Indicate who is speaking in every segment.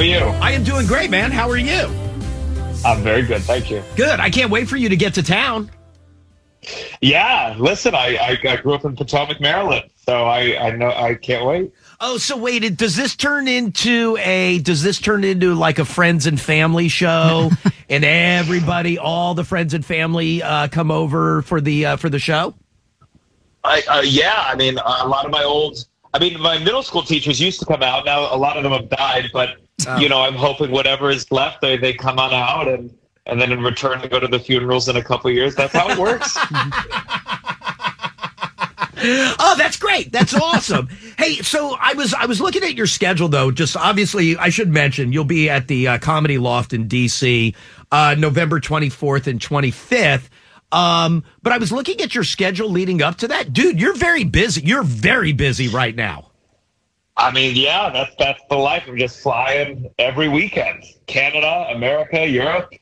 Speaker 1: are you?
Speaker 2: I am doing great, man. How are you?
Speaker 1: I'm very good, thank you.
Speaker 2: Good. I can't wait for you to get to town.
Speaker 1: Yeah, listen, I grew up in Potomac, Maryland, so I know I can't wait.
Speaker 2: Oh, so wait, does this turn into like a friends and family show, and everybody, all the friends and family, come over for the show?
Speaker 1: Yeah, I mean, a lot of my middle school teachers used to come out. Now a lot of them have died, but I'm hoping whatever is left, they come on out, and then in return to go to the funerals in a couple of years. That's how it works.
Speaker 2: Oh, that's great. That's awesome. Hey, so I was looking at your schedule, though. Just obviously, I should mention you'll be at the Comedy Loft in D.C. November 24th and 25th. But I was looking at your schedule leading up to that. Dude, you're very busy. You're very busy right now.
Speaker 1: I mean, yeah, that's the life. I'm just flying every weekend. Canada, America, Europe.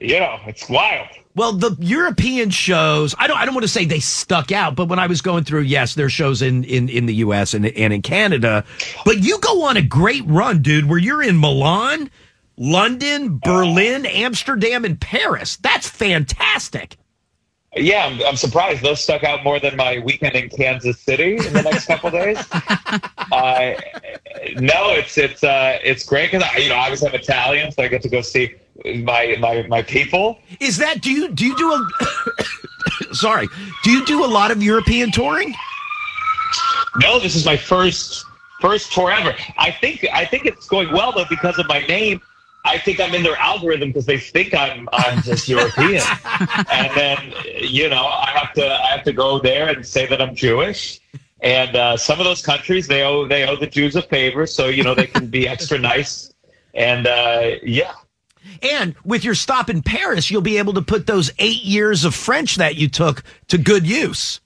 Speaker 1: It's wild.
Speaker 2: Well, the European shows, I don't want to say they stuck out, but when I was going through, yes, there's shows in the U.S. and in Canada. But you go on a great run, dude, where you're in Milan, London, Berlin, Amsterdam, and Paris. That's fantastic.
Speaker 1: Yeah, I'm surprised. Those stuck out more than my weekend in Kansas City in the next couple of days. No, it's great because obviously I'm Italian, so I get to go see my people.
Speaker 2: Is that do you do a sorry? Do you do a lot of European touring?
Speaker 1: No, this is my first tour ever. I think it's going well though because of my name. I think I'm in their algorithm because they think I'm just European, and then I have to go there and say that I'm Jewish, and some of those countries they owe the Jews a favor, so they can be extra nice, and yeah.
Speaker 2: And with your stop in Paris, you'll be able to put those 8 years of French that you took to good use.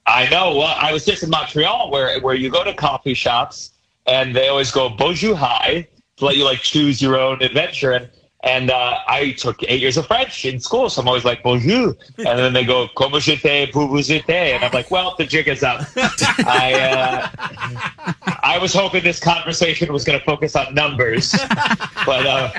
Speaker 1: I know. Well, I was just in Montreal where you go to coffee shops and they always go bonjour, hi, to let you choose your own adventure. And I took 8 years of French in school, so I'm always like bonjour. And then they go comment j'étais, pour vous étiez, and I'm like, well, the jig is up. I was hoping this conversation was going to focus on numbers, but.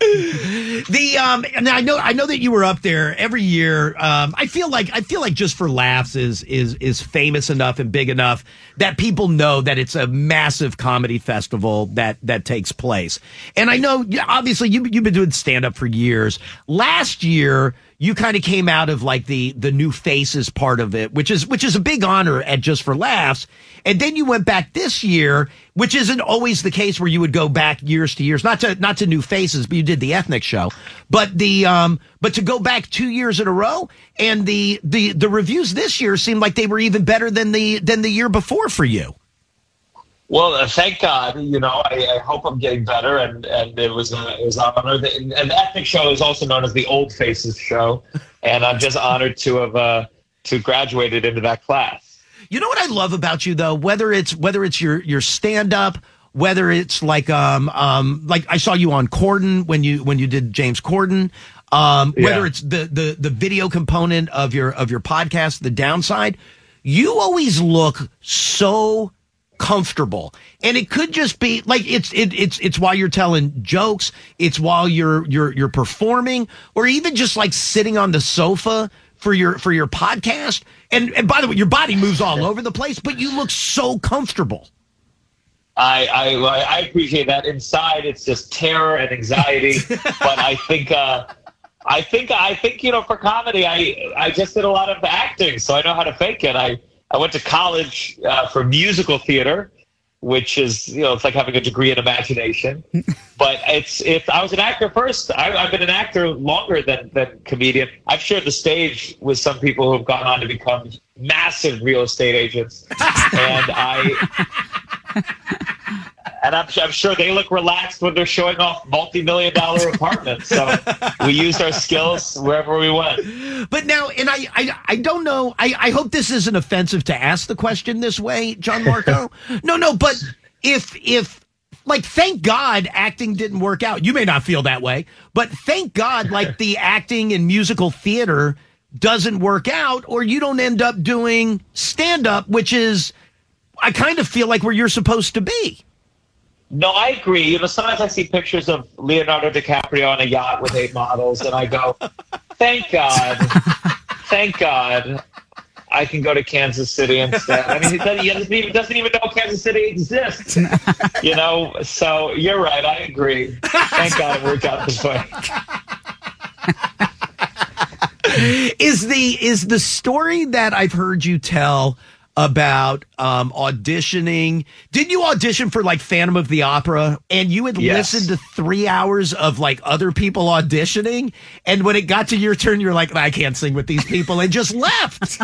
Speaker 2: And I know that you were up there every year. I feel like Just for Laughs is famous enough and big enough that people know that it's a massive comedy festival that takes place. And I know obviously you've been doing stand up for years. Last year you kind of came out of the new faces part of it, which is a big honor at Just for Laughs. And then you went back this year, which isn't always the case where you would go back years to years, not to new faces, but you did the ethnic show. But but to go back 2 years in a row, and the reviews this year seemed like they were even better than the year before for you.
Speaker 1: Well, thank God. I hope I'm getting better, and it was an honor. And the ethnic show is also known as the Old Faces show, and I'm just honored to have to graduated into that class.
Speaker 2: You know what I love about you though, whether it's your stand up, whether it's like I saw you on Corden when you did James Corden, whether it's the video component of your podcast, The Downside, you always look so comfortable. And it could just be it's while you're telling jokes, it's while you're performing, or even just sitting on the sofa for your podcast. And by the way, your body moves all over the place, but you look so comfortable.
Speaker 1: I appreciate that. Inside, it's just terror and anxiety. But I think for comedy, I just did a lot of acting, so I know how to fake it. I went to college for musical theater, which is it's like having a degree in imagination. But I was an actor first. I've been an actor longer than comedian. I've shared the stage with some people who have gone on to become massive real estate agents, and I'm sure they look relaxed when they're showing off multi-million-dollar apartments. So we used our skills wherever we went.
Speaker 2: But now, and I don't know. I hope this isn't offensive to ask the question this way, Gianmarco. No. But if thank God acting didn't work out. You may not feel that way, but thank God the acting in musical theater doesn't work out, or you don't end up doing stand-up, which is, I kind of feel like where you're supposed to be.
Speaker 1: No, I agree. Sometimes I see pictures of Leonardo DiCaprio on a yacht with 8 models, and I go, thank God, I can go to Kansas City instead. I mean, he doesn't even know Kansas City exists. So you're right. I agree. Thank God it worked out this way.
Speaker 2: Is the story that I've heard you tell about auditioning? Did you audition for like Phantom of the Opera, and you had listened to 3 hours of like other people auditioning, and when it got to your turn, you're like, I can't sing with these people, and just left?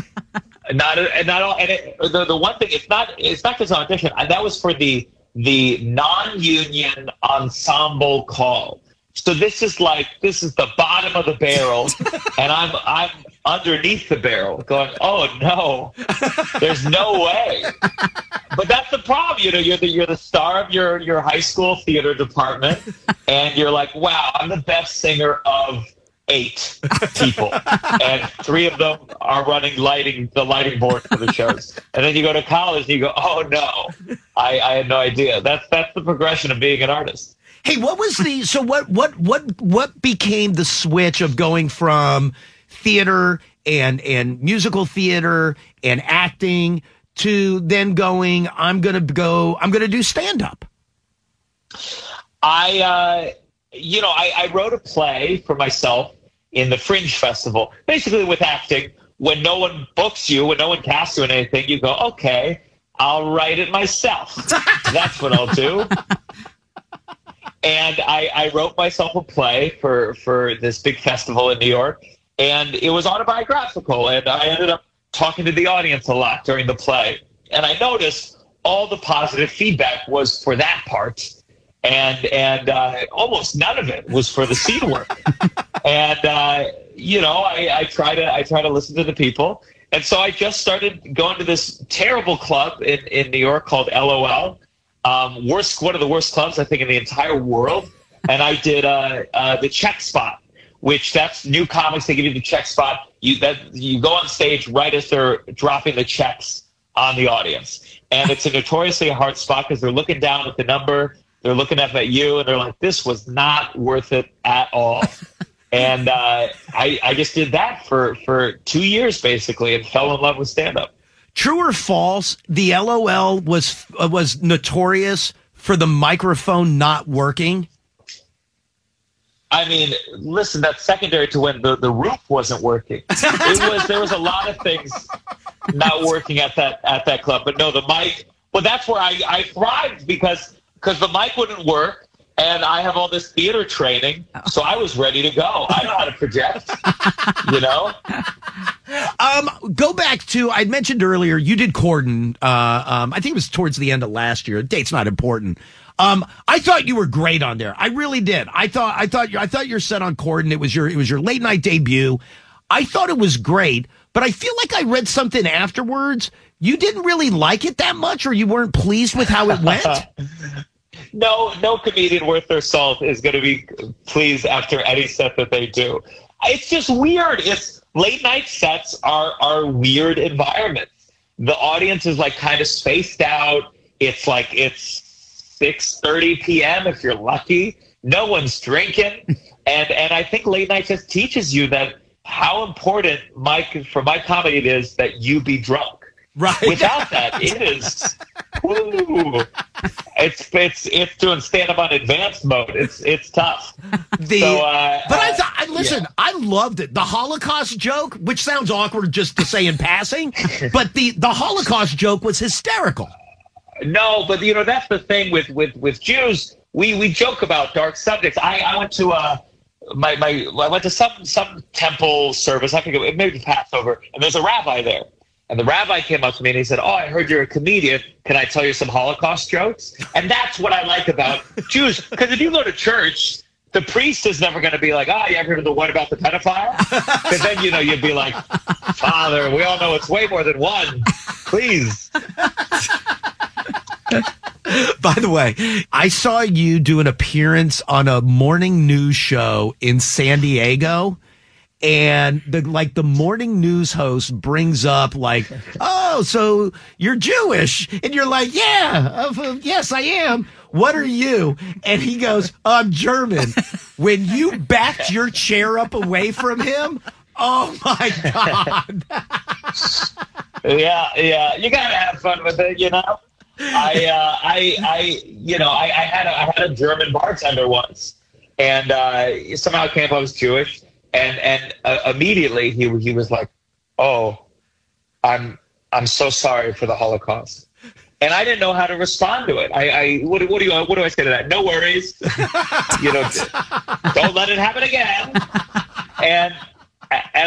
Speaker 1: Not all. And the one thing, it's not just audition. That was for the non-union ensemble call. So this is the bottom of the barrel, and I'm underneath the barrel, going, oh no, there's no way. But that's the problem, you're the star of your high school theater department, and you're like, wow, I'm the best singer of 8 people, and 3 of them are running the lighting board for the shows. And then you go to college and you go, oh no, I had no idea. That's the progression of being an artist.
Speaker 2: Hey, what became the switch of going from theater and musical theater and acting to then going, I'm going to do stand up?
Speaker 1: I wrote a play for myself in the Fringe Festival, basically with acting. When no one books you, when no one casts you in anything, you go, okay, I'll write it myself. That's what I'll do. And I wrote myself a play for this big festival in New York, and it was autobiographical, and I ended up talking to the audience a lot during the play. And I noticed all the positive feedback was for that part, and almost none of it was for the scene work. And I try to listen to the people, and so I just started going to this terrible club in New York called LOL. One of the worst clubs, I think, in the entire world. And I did the check spot, which that's new comics. They give you the check spot. You go on stage right as they're dropping the checks on the audience. And it's a notoriously hard spot because they're looking down at the number. They're looking up at you, and they're like, this was not worth it at all. And I just did that for 2 years, basically, and fell in love with stand-up.
Speaker 2: True or false, the LOL was notorious for the microphone not working?
Speaker 1: I mean, listen, that's secondary to when the roof wasn't working. There was a lot of things not working at that club. But no, the mic, well, that's where I thrived because the mic wouldn't work. And I have all this theater training, so I was ready to go. I know how to project,
Speaker 2: Go back to, I'd mentioned earlier, you did Corden. I think it was towards the end of last year. The date's not important. I thought you were great on there. I really did. I thought your set on Corden. It was your late night debut. I thought it was great, but I feel like I read something afterwards. You didn't really like it that much, or you weren't pleased with how it went?
Speaker 1: No comedian worth their salt is going to be pleased after any set that they do. It's just weird. It's late night sets are weird environments. The audience is like kind of spaced out. It's 6:30 p.m. if you're lucky. No one's drinking, and I think late night just teaches you that how important for my comedy it is that you be drunk.
Speaker 2: Right.
Speaker 1: Without that, it is. Ooh, it's doing stand up on advanced mode. It's tough.
Speaker 2: I loved it. The Holocaust joke, which sounds awkward just to say in passing, but the Holocaust joke was hysterical.
Speaker 1: No, but that's the thing with Jews. We joke about dark subjects. I went to I went to some temple service. I forget, maybe Passover, and there's a rabbi there. And the rabbi came up to me and he said, "Oh, I heard you're a comedian. Can I tell you some Holocaust jokes?" And that's what I like about Jews. Because if you go to church, the priest is never going to be like, "Oh, you ever heard of the one about the pedophile?" Because then, you'd be like, "Father, we all know it's way more than one. Please."
Speaker 2: By the way, I saw you do an appearance on a morning news show in San Diego. And the morning news host brings up "Oh, so you're Jewish?" And you're like, "Yeah, yes, I am." what are you? And he goes, I'm German. When you backed your chair up away from him, oh my God.
Speaker 1: Yeah. You gotta have fun with it, you know. I had a German bartender once, and somehow it came up I was Jewish, and immediately he was like, "Oh, I'm so sorry for the Holocaust," and I didn't know how to respond to it. What do I say to that? No worries, don't let it happen again. And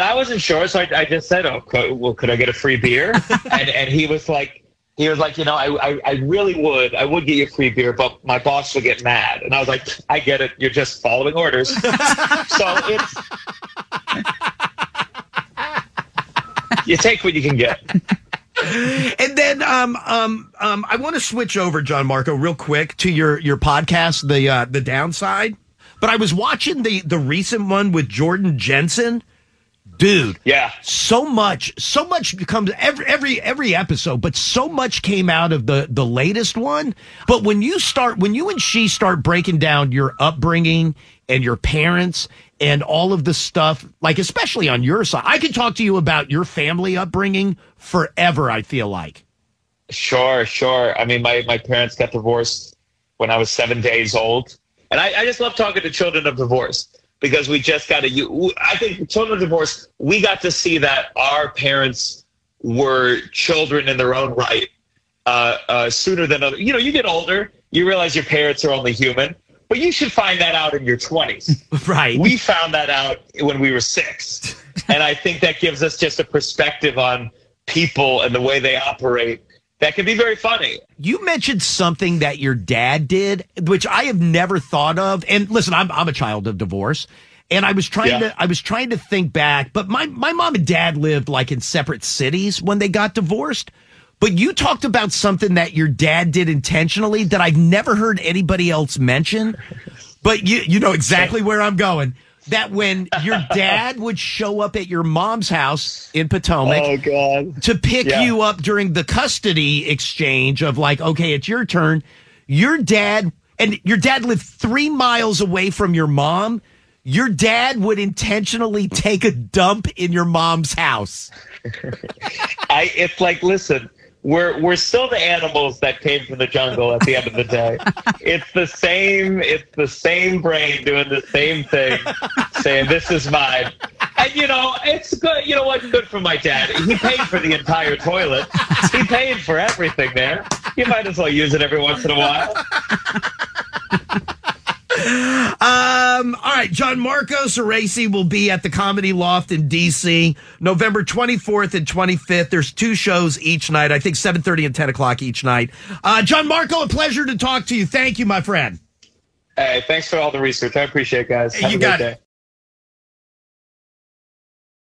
Speaker 1: I wasn't sure, so I just said, "Oh, could I get a free beer?" And he was like, I really would. I would get you a free beer, but my boss would get mad. And I was like, I get it. You're just following orders. So it's you take what you can get.
Speaker 2: And then I want to switch over, Gianmarco, real quick to your podcast, the Downside. But I was watching the recent one with Jordan Jensen. Dude,
Speaker 1: yeah,
Speaker 2: so much comes every episode, but so much came out of the latest one. But when you and she start breaking down your upbringing and your parents and all of the stuff, like especially on your side, I could talk to you about your family upbringing forever, I feel like.
Speaker 1: Sure. I mean, my parents got divorced when I was 7 days old. And I just love talking to children of divorce. Because we just got to, I think children of divorce, we got to see that our parents were children in their own right sooner than others. You get older, you realize your parents are only human, but you should find that out in your 20s.
Speaker 2: Right.
Speaker 1: We found that out when we were 6. And I think that gives us just a perspective on people and the way they operate. That can be very funny.
Speaker 2: You mentioned something that your dad did, which I have never thought of. And listen, I'm a child of divorce, and I was trying to think back. But my mom and dad lived like in separate cities when they got divorced. But you talked about something that your dad did intentionally that I've never heard anybody else mention. But you know exactly where I'm going. That when your dad would show up at your mom's house in Potomac to pick you up during the custody exchange of like, okay, it's your turn. Your dad lived 3 miles away from your mom. Your dad would intentionally take a dump in your mom's house.
Speaker 1: It's like, listen, we're still the animals that came from the jungle at the end of the day. It's the same brain doing the same thing, saying this is mine. And it's good. You know what? Good for my dad. He paid for the entire toilet. He paid for everything there. You might as well use it every once in a while.
Speaker 2: All right, Gianmarco Soresi will be at the Comedy Loft in D.C. November 24th and 25th. There's 2 shows each night. I think 7:30 and 10 o'clock each night. Gianmarco, a pleasure to talk to you. Thank you, my friend.
Speaker 1: Hey, thanks for all the research. I appreciate it, guys. Have a great day.